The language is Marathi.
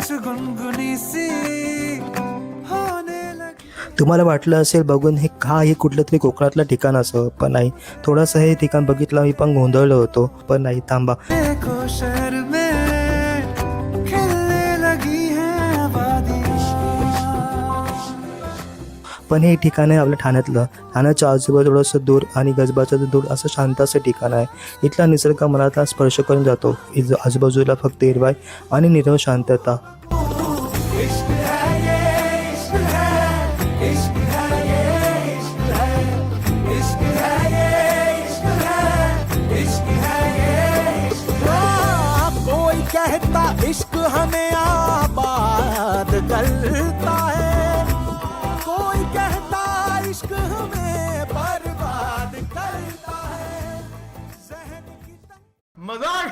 कुछ गुनगुनी सी होने लगी। तुम्हाला वाटलं असेल बघून हे कुठलं तरी कोकणातलं ठिकाण असं, पण नाही. थोडंसं हे ठिकाण बघितलं मी पण गोंधळलो होतो, पण नाही, थांबा. देखो शहर में खिलने लगी है आबादियाँ। पण हे ठिकाण आहे आपल्या ठाण्यातलं. ठाण्याच्या आजूबाजू थोडंसं दूर आणि गजबाचं दूर असं शांत असं ठिकाण आहे. इथला निसर्ग मनाला स्पर्श करून जातो. आजूबाजूला फक्त हिरवाई आणि निरव शांतता. इश्क है ये इश्क है, इश्क है ये इश्क है, इश्क है ये इश्क है, इश्क है ये इश्क है। कोई कहता इश्क हमें आबाद करता है, कोई कहता इश्क हमें बर्बाद करता है। जहन की मजाक